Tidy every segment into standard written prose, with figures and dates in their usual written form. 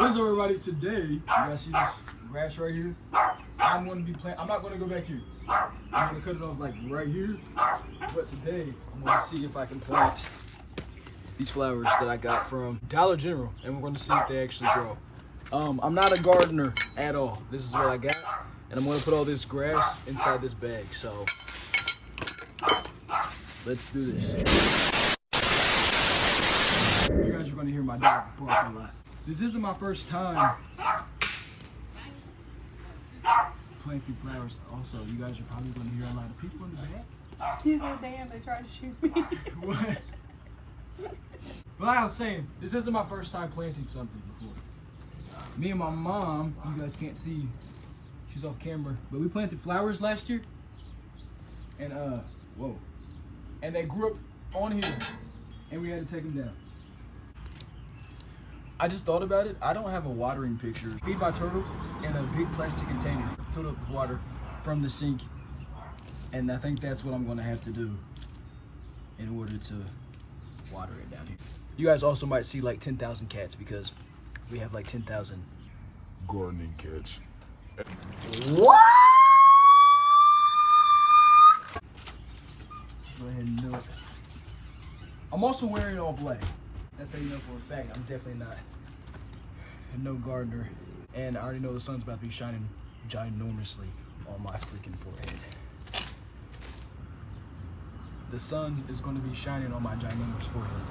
What is up, everybody? Today, you guys see this grass right here? I'm going to be planting. I'm not going to go back here. I'm going to cut it off like right here. But today, I'm going to see if I can plant these flowers that I got from Dollar General, and we're going to see if they actually grow. I'm not a gardener at all. This is what I got, and I'm going to put all this grass inside this bag. So let's do this. You guys are going to hear my dog bark a lot. This isn't my first time planting flowers. Also, you guys are probably going to hear a lot of people in the back. He's so damn, they tried to shoot me. What? But like I was saying, this isn't my first time planting something before. Me and my mom, you guys can't see, she's off camera, but we planted flowers last year. And whoa. And they grew up on here, and we had to take them down. I just thought about it. I don't have a watering picture. Feed my turtle in a big plastic container filled up with water from the sink. And I think that's what I'm gonna have to do in order to water it down here. You guys also might see like 10,000 cats because we have like 10,000 gardening cats. What? Go ahead and do it. I'm also wearing all black. That's how you know for a fact I'm definitely not no gardener. And I already know the sun's about to be shining ginormously on my freaking forehead. The sun is going to be shining on my ginormous forehead,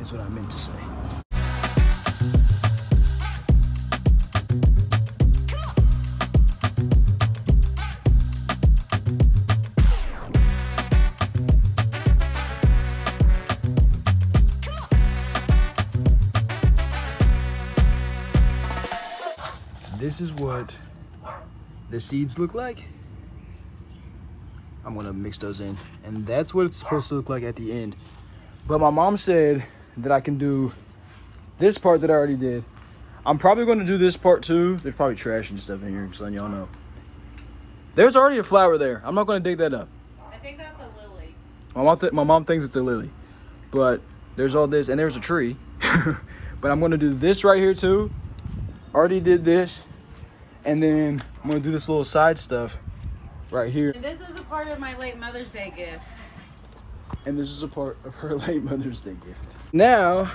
is what I meant to say. This is what the seeds look like. I'm gonna mix those in, and that's what it's supposed to look like at the end. But my mom said that I can do this part that I already did. I'm probably gonna do this part too. There's probably trash and stuff in here, just letting y'all know. There's already a flower there. I'm not gonna dig that up. I think that's a lily. My mom thinks it's a lily, but there's all this, and there's a tree. But I'm gonna do this right here too. Already did this. And then I'm gonna do this little side stuff right here. And this is a part of my late Mother's Day gift. And this is a part of her late Mother's Day gift. Now,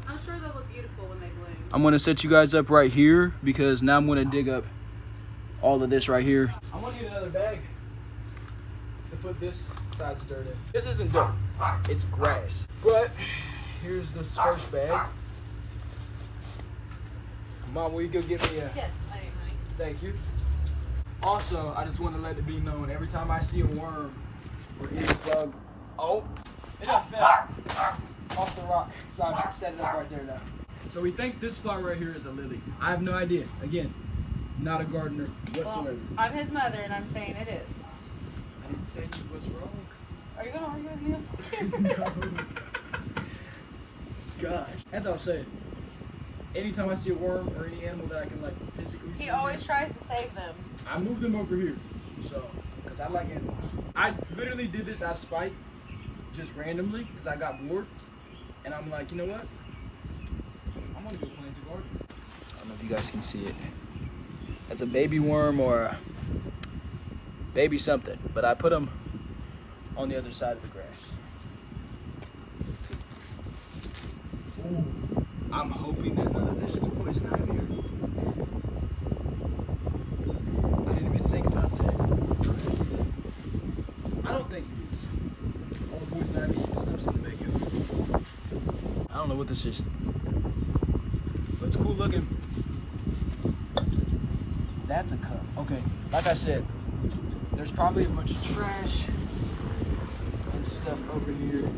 I'm sure they'll look beautiful when they bloom. I'm gonna set you guys up right here because now I'm gonna dig up all of this right here. I'm gonna need another bag to put this side dirt in. This isn't dirt, it's grass. But here's this first bag. Mom, will you go get me a... Yes, I am, honey. Thank you. Also, I just want to let it be known, every time I see a worm or any bug, it done fell off the rock. So I set it up right there now. So we think this flower right here is a lily. I have no idea. Again, not a gardener whatsoever. Well, I'm his mother, and I'm saying it is. I didn't say you was wrong. Are you going to argue with me? No. Gosh. As I was saying, anytime I see a worm or any animal that I can like physically see, He always tries to save them. I move them over here. So, because I like animals. I literally did this out of spite, just randomly, because I got bored. And I'm like, you know what? I'm going to go plant a garden. I don't know if you guys can see it. That's a baby worm or a baby something. But I put them on the other side of the grass. Ooh. I'm hoping that none of this is poison ivy here. I didn't even think about that. I don't think it is. All the poison ivy stuff's in the backyard. I don't know what this is. But it's cool looking. That's a cup. Okay, like I said, there's probably a bunch of trash and stuff over here.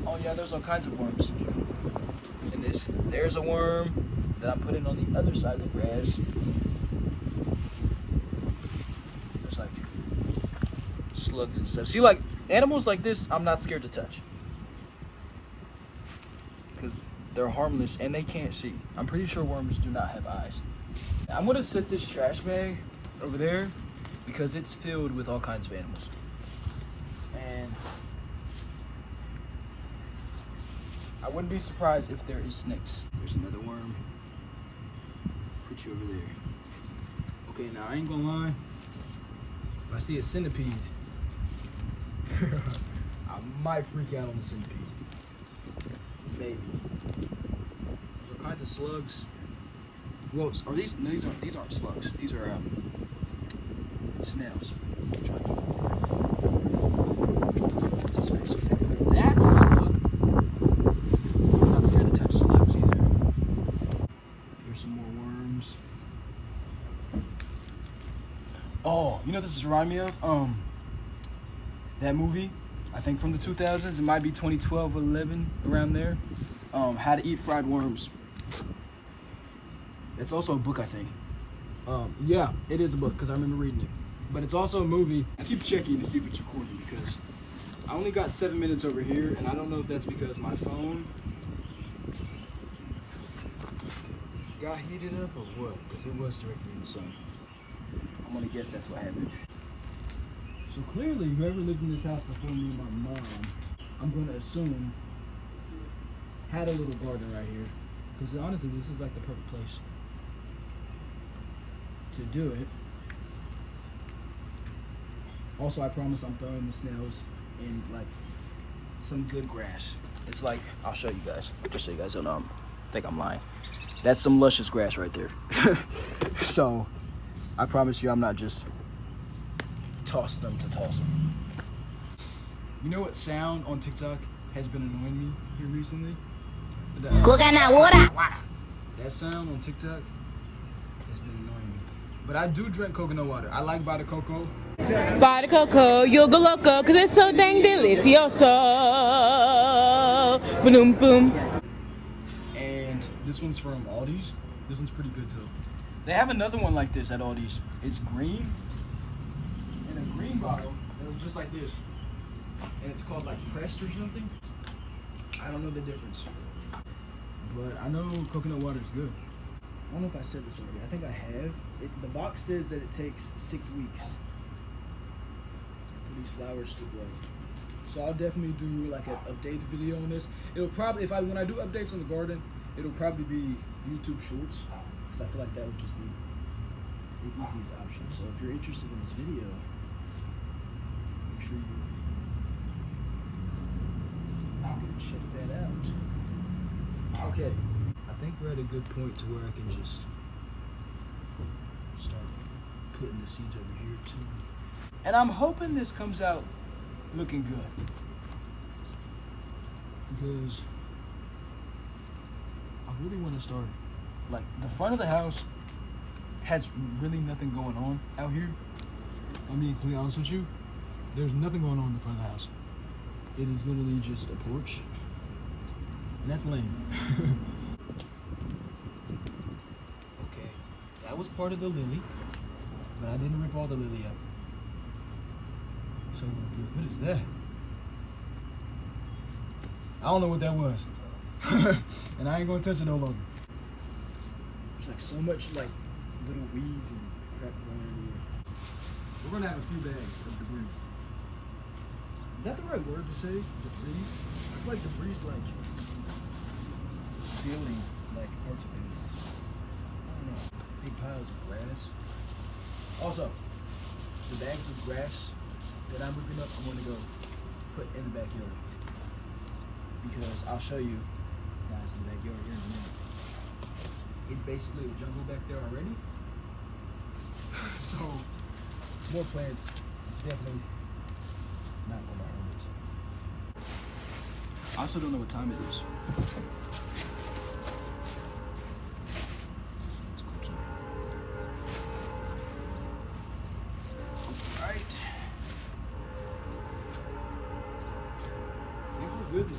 Oh yeah, there's all kinds of worms. There's a worm that I'm putting on the other side of the grass. There's like slugs and stuff. See, like animals like this, I'm not scared to touch because they're harmless and they can't see. I'm pretty sure worms do not have eyes. I'm gonna set this trash bag over there because it's filled with all kinds of animals. And I wouldn't be surprised if there is snakes. There's another worm. put you over there. Okay, now I ain't gonna lie. If I see a centipede, I might freak out on the centipede. Maybe. There's all kinds of slugs. Well, are these? No, these aren't slugs. These are snails. What's his face? Okay. That's a slug. I'm not scared to touch slugs either. Here's some more worms. Oh, you know what this is reminding me of? That movie, I think from the 2000s. It might be 2012 or 11, around there. How to Eat Fried Worms. It's also a book, I think. Yeah, it is a book because I remember reading it. But it's also a movie. I keep checking to see if it's recording because I only got 7 minutes over here, and I don't know if that's because my phone got heated up or what, because it was directly in the sun. I'm gonna guess that's what happened. So clearly, whoever lived in this house before me and my mom, I'm gonna assume, had a little garden right here. Because honestly, this is like the perfect place to do it. Also, I promise I'm throwing the snails in like some good grass. It's like, I'll show you guys, just so you guys don't think I'm lying. That's some luscious grass right there. So, I promise you I'm not just tossing them to toss them. You know what sound on TikTok has been annoying me here recently? That sound on TikTok has been annoying me. But I do drink coconut water. I like Vita Coco. Vita Coco, you go loco, cause it's so dang delicioso. Boom, boom. And this one's from Aldi's. This one's pretty good too. They have another one like this at Aldi's. It's green. In a green bottle. It was just like this. And it's called like pressed or something. I don't know the difference. But I know coconut water is good. I don't know if I said this already. I think I have. The box says that it takes 6 weeks for these flowers to grow. So I'll definitely do like an updated video on this. It'll probably, when I do updates on the garden, it'll probably be YouTube Shorts, because I feel like that would just be the easiest option. So if you're interested in this video, make sure you go check that out. Okay, I think we're at a good point to where I can just start putting the seeds over here too. And I'm hoping this comes out looking good, because I really want to start, like, the front of the house has really nothing going on out here. I'm being completely honest with you. There's nothing going on in the front of the house. It is literally just a porch, and that's lame. Okay, that was part of the lily, but I didn't rip all the lily up. So, what is that? I don't know what that was. And I ain't gonna touch it no longer. There's like so much like little weeds and crap going everywhere. We're gonna have a few bags of debris. Is that the right word to say? Debris? I feel like debris is like building like parts of buildings. I don't know. Big piles of grass. Also, the bags of grass that I'm ripping up, I'm gonna go put in the backyard, because I'll show you guys the backyard here in a minute. It's basically a jungle back there already. So more plants is definitely not gonna hurt it. I also don't know what time it is. Good now.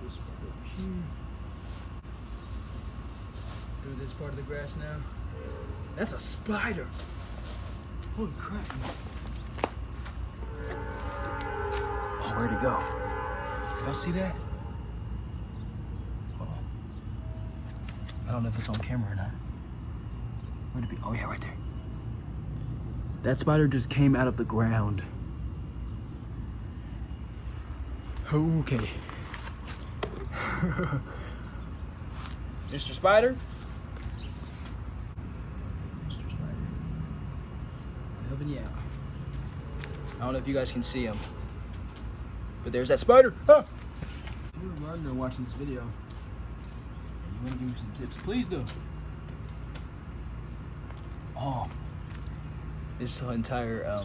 This part over here. Do this part of the grass now. That's a spider. Holy crap. Oh, where'd he go? Y'all see that? Hold on. I don't know if it's on camera or not. Where'd it be? Oh yeah, right there. That spider just came out of the ground. Okay. Mr. Spider. Mr. Spider. I'm helping you out. I don't know if you guys can see him, but there's that spider. Ah! If you're a gardener watching this video, and you want to give me some tips, please do. Oh, this entire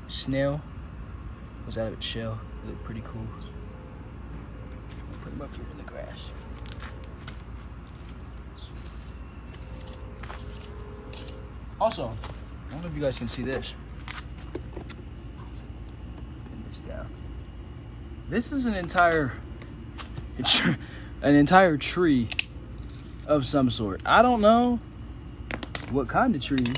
snail was out of its shell. It looked pretty cool. I'll put him up here in the grass. Also, I don't know if you guys can see this. Put this down. This is an entire tree of some sort. I don't know what kind of tree,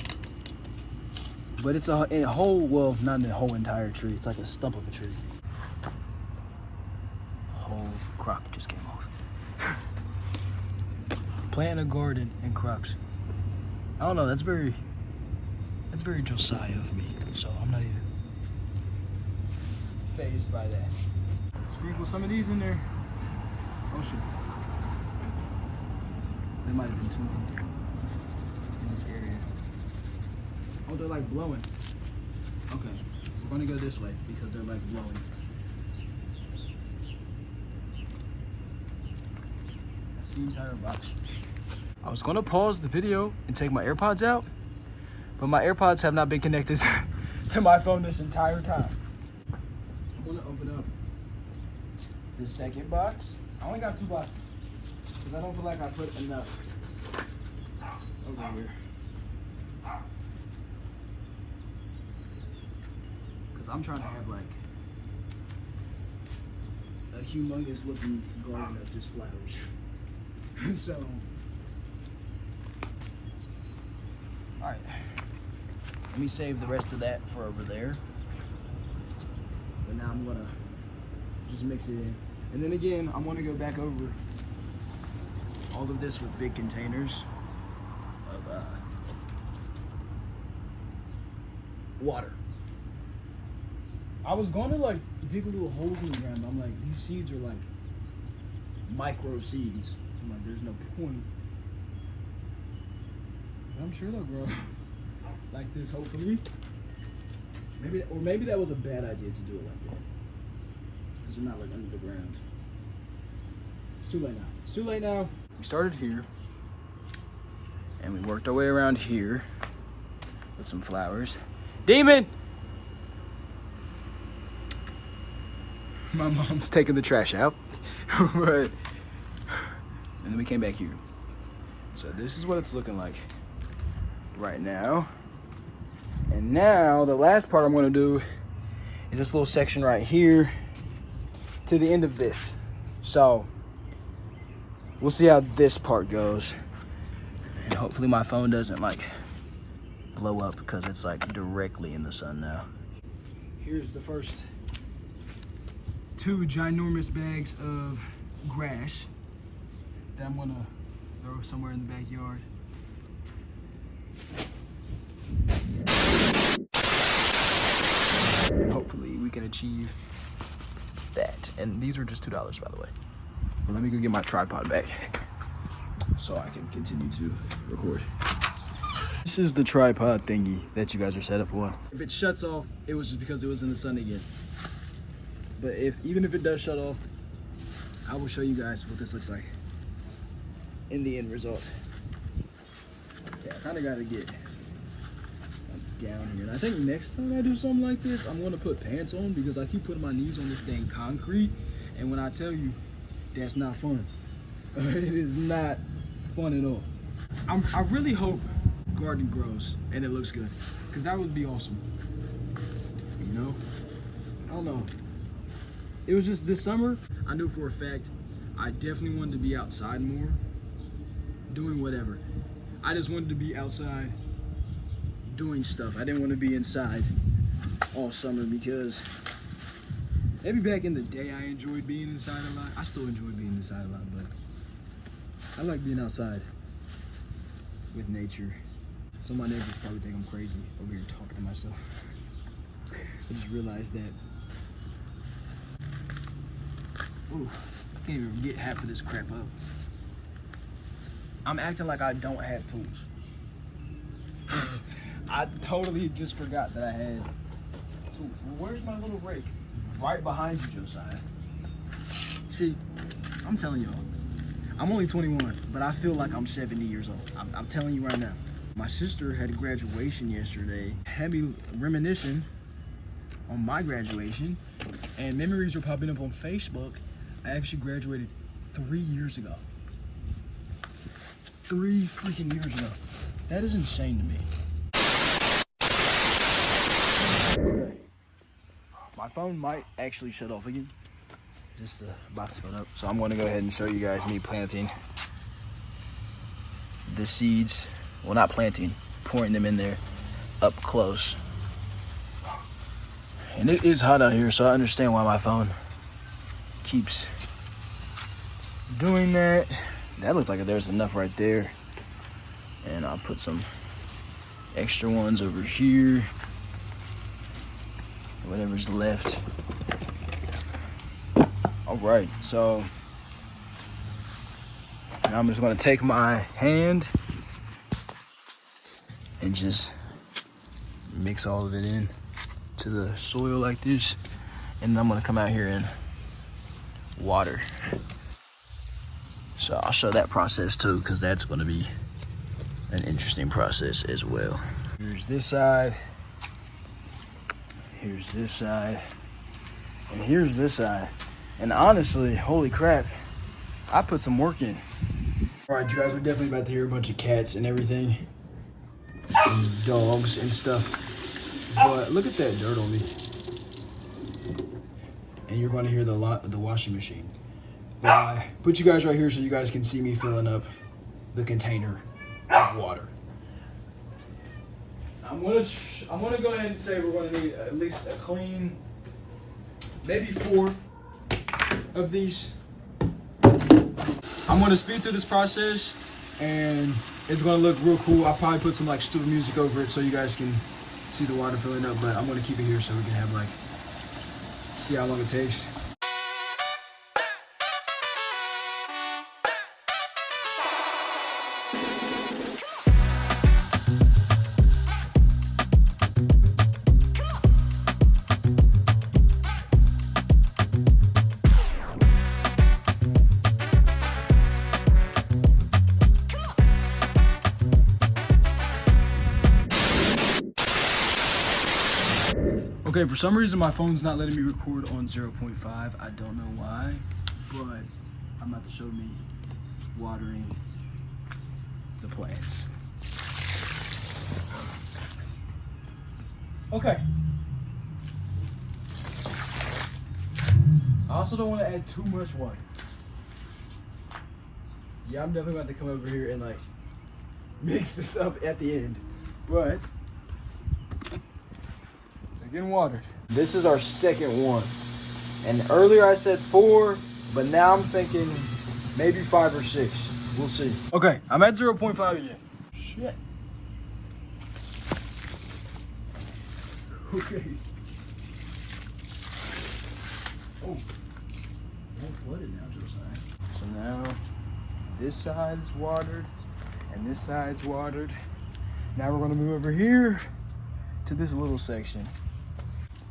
but it's a whole, well, not a whole entire tree. It's like a stump of a tree. Whole crop just came off. Plant a garden in crocs. I don't know, that's very Josiah of me, so I'm not even fazed by that. Let's sprinkle some of these in there. Oh shit. There might have been too many in this area. Oh, they're like blowing. Okay, we're gonna go this way because they're like blowing. That's the entire box. I was gonna pause the video and take my AirPods out, but my AirPods have not been connected to my phone this entire time. I'm gonna open up the second box. I only got 2 boxes because I don't feel like I put enough over here. Because I'm trying to have like a humongous looking garden of just flowers. So, alright. Let me save the rest of that for over there. But now I'm gonna just mix it in. And then again, I'm gonna go back over all of this with big containers of water. I was gonna like dig little holes in the ground, but I'm like, these seeds are like micro seeds. I'm like, there's no point. But I'm sure they'll grow like this, hopefully. Maybe that was a bad idea to do it like that. Because they're not like under the ground. It's too late now. It's too late now. We started here, and we worked our way around here with some flowers. Demon! My mom's taking the trash out. But, and then we came back here. So this is what it's looking like right now. And now the last part I'm gonna do is this little section right here to the end of this. So we'll see how this part goes. And hopefully my phone doesn't like blow up because it's like directly in the sun now. Here's the first 2 ginormous bags of grass that I'm gonna throw somewhere in the backyard. And hopefully we can achieve that. And these are just $2, by the way. Well, let me go get my tripod back so I can continue to record. This is the tripod thingy that you guys are set up on. If it shuts off, it was just because it was in the sun again. But even if it does shut off, I will show you guys what this looks like in the end result. Yeah, I kind of got to get down here. And I think next time I do something like this, I'm going to put pants on because I keep putting my knees on this dang concrete. And when I tell you, that's not fun. It is not fun at all. I really hope garden grows and it looks good because that would be awesome. You know? I don't know. It was just this summer, I knew for a fact I definitely wanted to be outside more, doing whatever. I just wanted to be outside doing stuff. I didn't want to be inside all summer because maybe back in the day I enjoyed being inside a lot. I still enjoy being inside a lot, but I like being outside with nature. Some of my neighbors probably think I'm crazy over here talking to myself. I just realized that. Ooh, I can't even get half of this crap up. I'm acting like I don't have tools. I totally just forgot that I had tools. Well, where's my little rake? Right behind you, Josiah. See, I'm telling y'all, I'm only 21, but I feel like I'm 70 years old. I'm telling you right now. My sister had a graduation yesterday, had me reminiscing on my graduation, and memories were popping up on Facebook. I actually graduated 3 years ago. 3 freaking years ago. That is insane to me. Okay. My phone might actually shut off again. Just the box filled up. So I'm going to go ahead and show you guys me planting the seeds. Well, not planting, pouring them in there up close. And it is hot out here, so I understand why my phone keeps doing that. That looks like there's enough right there. And I'll put some extra ones over here. Whatever's left. All right, so now I'm just gonna take my hand and just mix all of it in to the soil like this. And I'm gonna come out here and water. So I'll show that process too, because that's gonna be an interesting process as well. Here's this side, here's this side, and here's this side. And honestly, holy crap, I put some work in. All right, you guys, we're definitely about to hear a bunch of cats and everything, and dogs and stuff. But look at that dirt on me. And you're going to hear the washing machine. But I put you guys right here so you guys can see me filling up the container of water. I'm gonna go ahead and say we're gonna need at least a clean, maybe 4 of these. I'm gonna speed through this process, and it's gonna look real cool. I'll probably put some like stupid music over it so you guys can see the water filling up. But I'm gonna keep it here so we can have like see how long it takes. Okay, for some reason my phone's not letting me record on 0.5. I don't know why, but I'm about to show me watering the plants. Okay. I also don't want to add too much water. Yeah, I'm definitely about to come over here and like mix this up at the end, but getting watered. This is our second one. And earlier I said 4, but now I'm thinking maybe 5 or 6. We'll see. Okay, I'm at 0.5 again. Shit. Okay. Oh. Don't flood it now, Josiah. So now this side is watered and this side's watered. Now we're gonna move over here to this little section.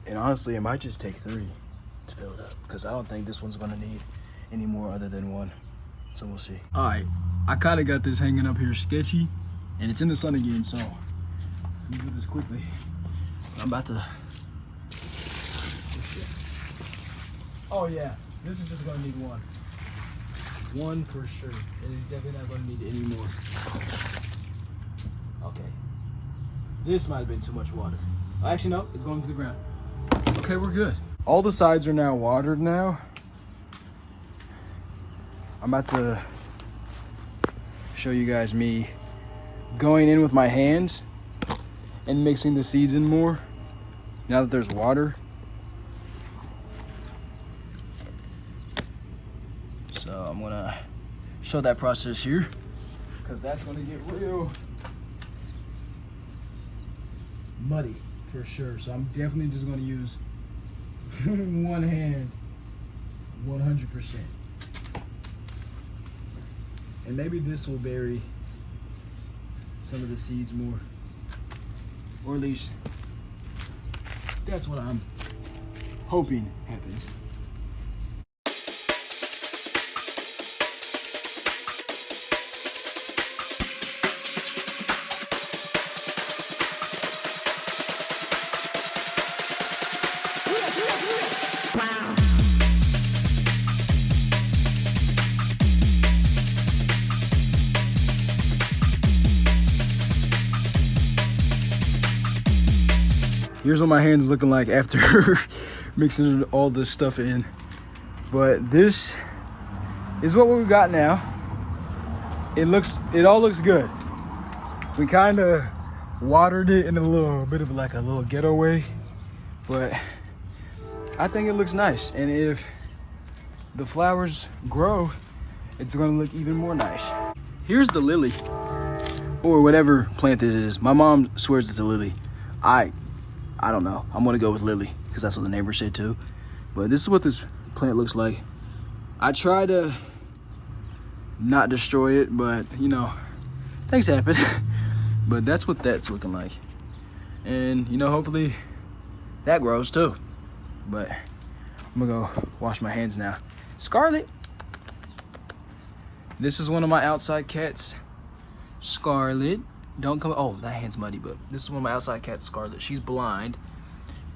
And honestly, it might just take 3 to fill it up, because I don't think this one's gonna need any more other than 1. So we'll see. All right, I kind of got this hanging up here sketchy, and it's in the sun again, so let me do this quickly. I'm about to. Oh yeah, this is just gonna need 1. 1 for sure. It is definitely not gonna need any more. Okay. This might have been too much water. Actually, no, it's going to the ground. Okay, we're good. All the sides are now watered now. I'm about to show you guys me going in with my hands and mixing the seeds in more now that there's water. So I'm gonna show that process here, because that's gonna get real muddy for sure. So I'm definitely just gonna use one hand 100%. And maybe this will bury some of the seeds more. Or at least that's what I'm hoping happens. Here's what my hand's looking like after mixing all this stuff in. But this is what we've got now. It all looks good. We kind of watered it in a little bit of like a little ghetto way, but I think it looks nice. And if the flowers grow, it's gonna look even more nice. Here's the lily, or whatever plant this is. My mom swears it's a lily. I don't know. I'm gonna go with lily because that's what the neighbor said too. But this is what this plant looks like. I try to not destroy it, but you know, things happen. But that's what that's looking like. And you know, hopefully that grows too. But I'm gonna go wash my hands now. Scarlet. This is one of my outside cats, Scarlet. Don't come. Oh, that hand's muddy, but this is one of my outside cats, Scarlet. She's blind.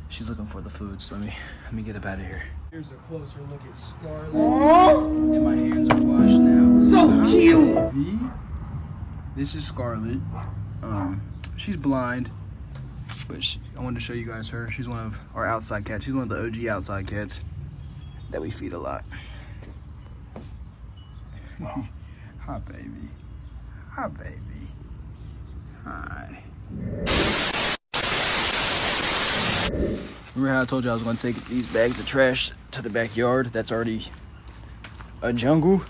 She's looking for the food, so let me get up out of here. Here's a closer look at Scarlet. And my hands are washed now. So cute. This is Scarlet. She's blind, but I wanted to show you guys her. She's one of our outside cats. She's one of the OG outside cats that we feed a lot. Hi, baby. Hi, baby. Hi. Remember how I told you I was going to take these bags of trash to the backyard? That's already a jungle.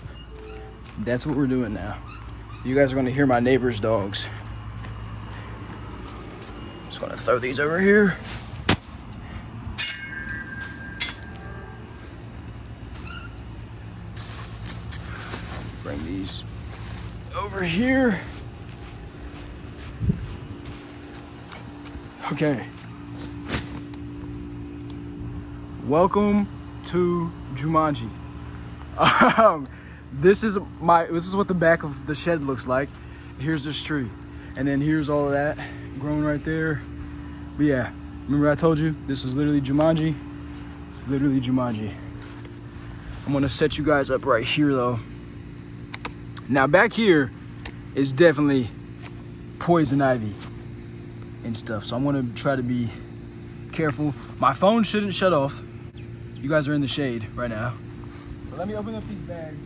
That's what we're doing now. You guys are going to hear my neighbor's dogs. Just going to throw these over here. Bring these over here. Okay. Welcome to Jumanji. This is what the back of the shed looks like. Here's this tree, and then here's all of that growing right there. But yeah, remember I told you this is literally Jumanji. It's literally Jumanji. I'm gonna set you guys up right here though. Now back here is definitely poison ivy and stuff, so I'm gonna try to be careful. My phone shouldn't shut off. You guys are in the shade right now. But let me open up these bags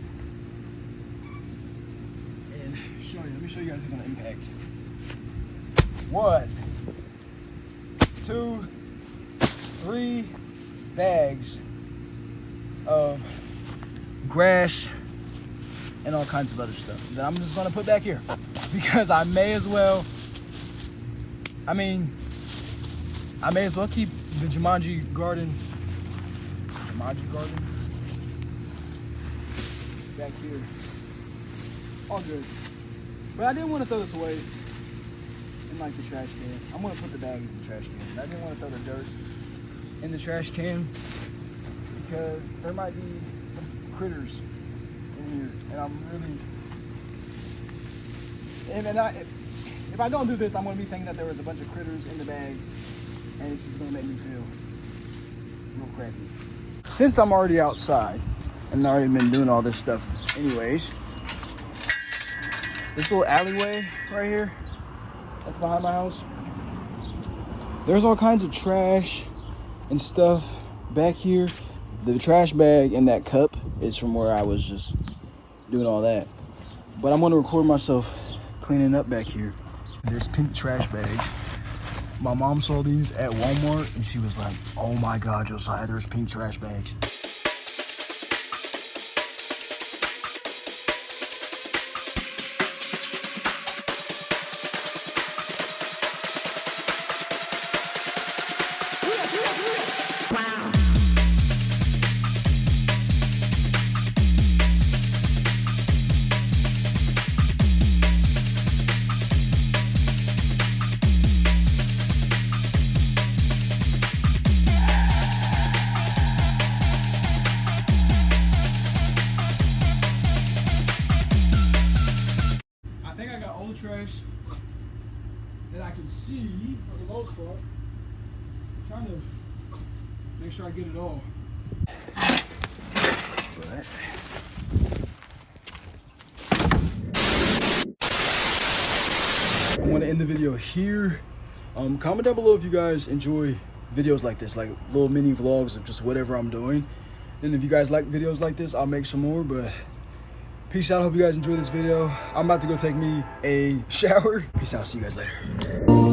and show you. Let me show you guys these on impact. 1, 2, 3 bags of grass and all kinds of other stuff that I'm just gonna put back here because I may as well keep the Jumanji garden back here. All good. But I didn't want to throw this away in like the trash can. I'm gonna put the bags in the trash can. I didn't want to throw the dirt in the trash can because there might be some critters in here, and I'm really. If I don't do this, I'm gonna be thinking that there was a bunch of critters in the bag, and it's just gonna make me feel real crappy. Since I'm already outside and already been doing all this stuff anyways, this little alleyway right here that's behind my house, there's all kinds of trash and stuff back here. The trash bag and that cup is from where I was just doing all that. But I'm gonna record myself cleaning up back here. There's pink trash bags. My mom saw these at Walmart and she was like, oh my God, Josiah, there's pink trash bags. all the trash that I can see for the most part. I'm trying to make sure I get it all. But I want to end the video here. Comment down below if you guys enjoy videos like this, like little mini vlogs of just whatever I'm doing. And if you guys like videos like this, I'll make some more. But peace out. Hope you guys enjoyed this video. I'm about to go take me a shower. Peace out. See you guys later.